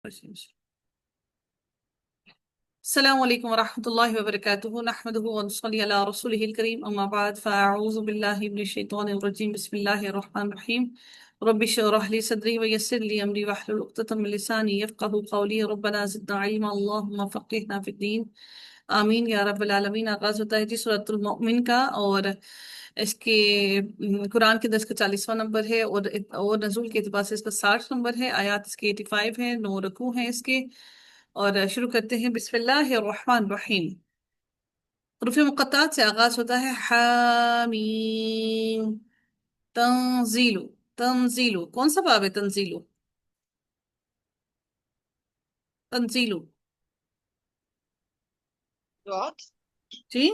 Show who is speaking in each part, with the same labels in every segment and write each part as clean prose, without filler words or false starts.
Speaker 1: السلام علیکم ورحمۃ اللہ وبرکاتہ نحمدہ ونصلی علی رسولہ الکریم اما بعد فاعوذ باللہ من الشیطان الرجیم بسم اللہ الرحمن الرحیم رب اشرح لی صدری ویسر لی امری واحلل عقدۃ من لسانی یفقہوا قولی ربنا زدنا علما اللہم فقہنا فی الدین آمین یا رب العالمین۔ آغاز ہوتا ہے جی سورۃ المؤمن کا، اور اس کے قرآن کے 10 کا 40واں نمبر ہے، اور نزول کے اعتبار سے اس کا 60 نمبر ہے۔ آیات اس کے 85 ہیں، 9 رکوع ہیں اس کے۔ اور شروع کرتے ہیں بسم اللہ الرحمن الرحیم۔ حروف مقطعات سے آغاز ہوتا ہے حامیم۔ تنزیل، تنزیل کون سا باب ہے؟ تنزیل، تنزیل
Speaker 2: ڈاٹ
Speaker 1: جی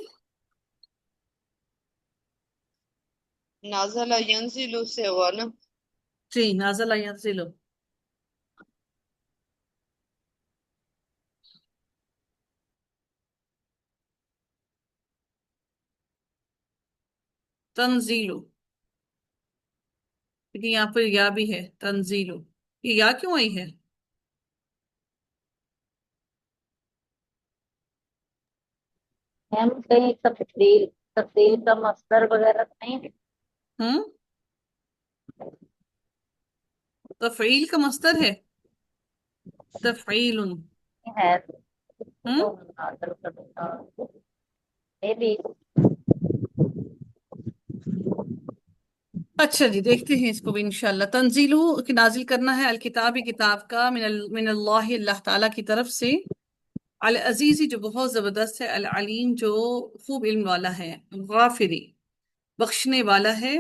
Speaker 2: نازل ینزل سے ہوا نا؟
Speaker 1: جی نازل ینزل، تنزیل، لیکن یہاں پر یا بھی ہے تنزیل، یہ یا کیوں آئی ہے؟
Speaker 3: ہم کہیں تفصیل کا مصدر وغیرہ تو نہیں
Speaker 1: ہوں تفعیل کا مصدر ہے، تفعیل۔
Speaker 3: ہے
Speaker 1: ہوں
Speaker 3: تو مناظر کرنا یہ بھی
Speaker 1: اچھا جی، دیکھتے ہیں اس کو بھی انشاءاللہ۔ تنزیلو کہ نازل کرنا ہے، الکتاب کتاب کا، من اللہ اللہ تعالیٰ کی طرف سے، العزیزی جو بہت زبردست ہے، العلیم جو خوب علم والا ہے، غافری بخشنے والا ہے،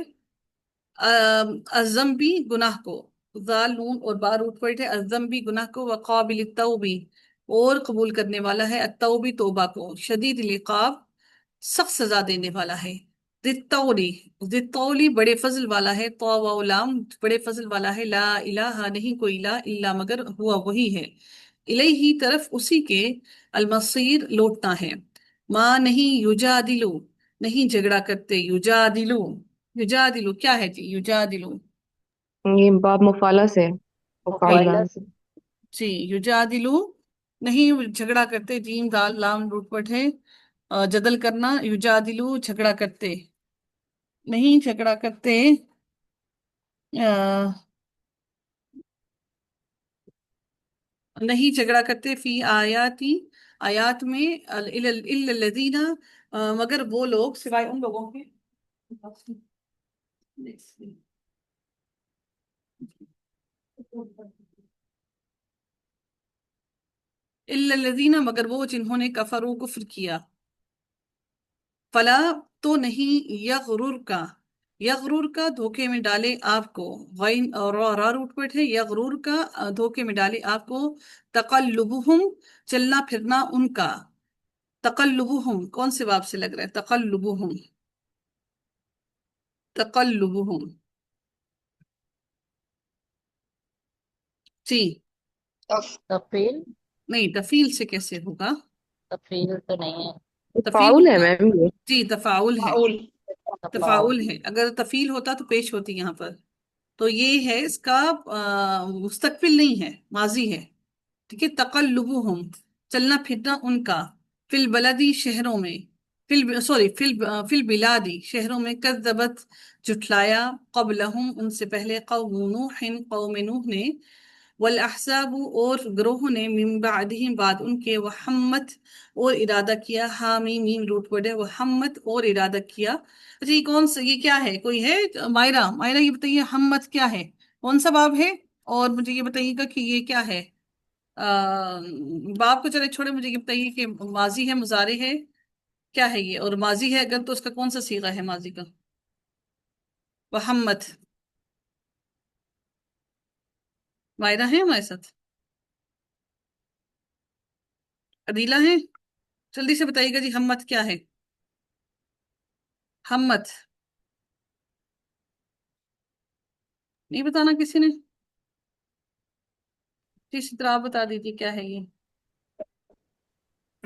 Speaker 1: الذنبی گناہ کو، ذال نون اور با روٹ ورڈ ہے، الذنبی گناہ کو، وقابل التوبی اور قبول کرنے والا ہے، التوبی توبہ کو، شدید العقاب سخت سزا دینے والا ہے، ذی ذی بڑے فضل والا ہے، طا و لام بڑے فضل والا ہے، لا الہ نہیں کوئی الہ الا مگر ہوا وہی ہے، الیہ طرف اسی کے، المصیر لوٹنا ہے، ماں نہیں یجادلو نہیں جھگڑا کرتے، یجادلو، یجادلو کیا ہے جی؟ یجادلو
Speaker 4: یہ باب مفالہ سے
Speaker 3: مفعلہ
Speaker 4: مفعیلان
Speaker 3: سے
Speaker 1: جی، یجادلو نہیں جھگڑا کرتے، جیم دال لام روٹ پٹ ہے، جدل کرنا، یجادلو جھگڑا کرتے، نہیں جھگڑا کرتے، نہیں جھگڑا کرتے، فی آیاتی آیات میں، الا الذین مگر وہ لوگ، سوائے ان لوگوں کے، الا الذین مگر وہ جنہوں نے کفروا کفر کیا، فلا تو نہیں، یغرور کا دھوکے میں ڈالے آپ کو، غین اور را روٹ پٹ ہے، یغرور کا دھوکے میں ڈالے آپ کو، تقلبہم چلنا پھرنا ان کا، تقلبہم کون سے باب سے لگ رہا ہے؟ تقلبہم، تقلبہم جی،
Speaker 3: تفصیل
Speaker 1: نہیں تفیل سے کیسے ہوگا؟
Speaker 3: تفصیل تو نہیں
Speaker 1: تفیل
Speaker 4: فاؤل ہے
Speaker 1: ہوگا،
Speaker 4: میم یہ
Speaker 1: جی تفاعل ہے،
Speaker 2: معول
Speaker 3: ہے
Speaker 1: تفاعل ہے، اگر تفیل ہوتا تو پیش ہوتی یہاں پر، تو یہ ہے اس کا مستقبل نہیں ہے، ماضی ہے، ٹھیک ہے، تقلبہم چلنا پھرنا ان کا، فی البلدی شہروں میں، فی البلادی شہروں میں، کذبت جھٹلایا، قبلہم ان سے پہلے، قوم نوح قوم نوح نے، والاحزاب اور گروہوں نے، من بعدہم بعد ان کے، وحمت اور ارادہ کیا، حامی میم روٹ ورڈ ہے، وحمت اور ارادہ کیا۔ اچھا یہ کون سا، یہ کیا ہے؟ کوئی ہے؟ مائرہ، مائرہ یہ بتائیے ہمت کیا ہے، کون سا باب ہے؟ اور مجھے یہ بتائیے گا کہ یہ کیا ہے؟ باب کو چلے چھوڑے، مجھے یہ بتائیے کہ ماضی ہے، مضارع ہے، کیا ہے یہ؟ اور ماضی ہے اگر تو اس کا کون سا صیغہ ہے ماضی کا؟ وحمت، مائرہ ہے ہمارے ساتھ؟ عدیلہ ہے؟ جلدی سے بتائیے گا جی، ہمت کیا ہے؟ ہمت نہیں بتانا کسی نے؟ اسی طرح آپ بتا دیجیے کیا ہے یہ؟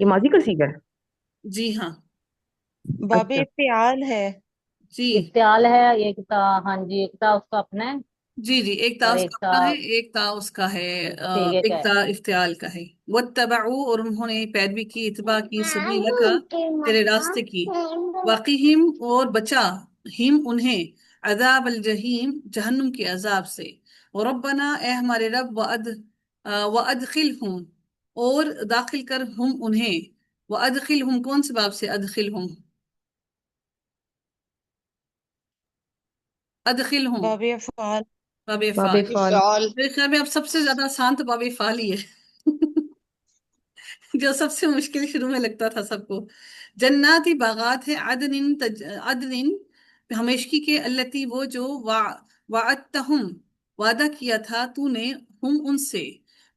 Speaker 4: یہ ماضی کا صیغہ ہے؟
Speaker 1: جی ہاں
Speaker 2: باب
Speaker 4: اچھا
Speaker 2: فعال ہے.
Speaker 1: جی
Speaker 3: افتعال ہے، ایک تھا، ہاں جی، ایک تھا اس کا اپنا ہے
Speaker 1: جی جی، ایک تا
Speaker 3: اور
Speaker 1: اس
Speaker 3: ایک
Speaker 1: کا
Speaker 3: تھا
Speaker 1: اپنا ہے، ایک تا اس کا ہے،
Speaker 3: سیگے کا
Speaker 1: ایک تا افتعال کا ہے. واتبعوا، اور انہوں نے پیروی کی، اتباع کی، سبیل کا، تیرے راستے کی. وقیہم، اور بچا، ہم انہیں، عذاب الجحیم، جہنم کے عذاب سے. وربنا، اے ہمارے رب، وادخلہم، اور داخل کر ہم انہیں. وادخلہم کون سے باب سے ادخلہم؟ ادخلہم
Speaker 2: باب افعال.
Speaker 1: باب
Speaker 4: باب
Speaker 1: فعال.
Speaker 4: فعال.
Speaker 2: افعال.
Speaker 1: میرے خیال میں اب سب سے زیادہ آسان تو باب فعال ہی ہے جو سب سے مشکل شروع میں لگتا تھا سب کو. جناتی باغات ہے، عدن ہمیشگی کے، التی وہ جو، وعدتہم وعدہ کیا تھا تو نے، ہم ان سے.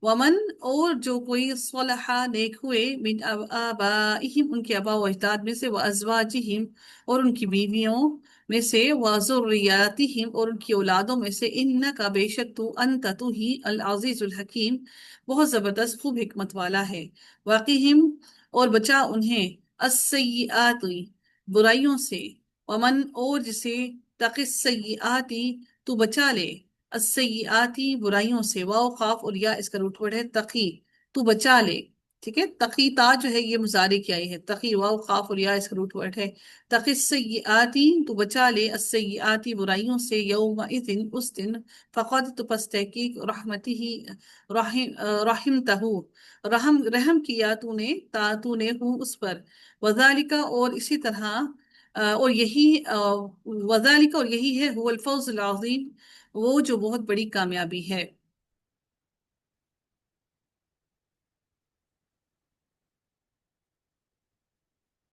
Speaker 1: ومن، اور جو کوئی، صلح نیک ہوئے، من آبائہم ان کے آباء و اجداد میں سے، وازواجہم اور ان کی بیویوں میں سے، وذریاتہم اور ان کی اولادوں میں سے، انکا بے شک تو، انت تو ہی، العزیز الحکیم بہت زبردست خوب حکمت والا ہے. واقعہم، اور بچا انہیں، السیئات برائیوں سے. ومن، اور جسے، تقی السیئاتی تو بچا لے، السیئاتی برائیوں سے. واو خاف اور یا اس کا روٹ ورڈ ہے تقی، تو بچا لے. ٹھیک ہے، تقی تا جو ہے یہ مضارع کی آئی ہے، تقی واو خاف اور یا اس کا روٹ ورڈ ہے. تقی السیئاتی تو بچا لے، السیئاتی برائیوں سے، یومئذ اس دن، فقد تو پس تحقیق، رحمتی ہی، رحمتہ رحم کیا تو نے، تو نے ہوں اس پر. وذالک، اور اسی طرح، اور یہی، وذالک اور یہی ہے، هو الفوز العظیم وہ جو بہت بڑی کامیابی ہے.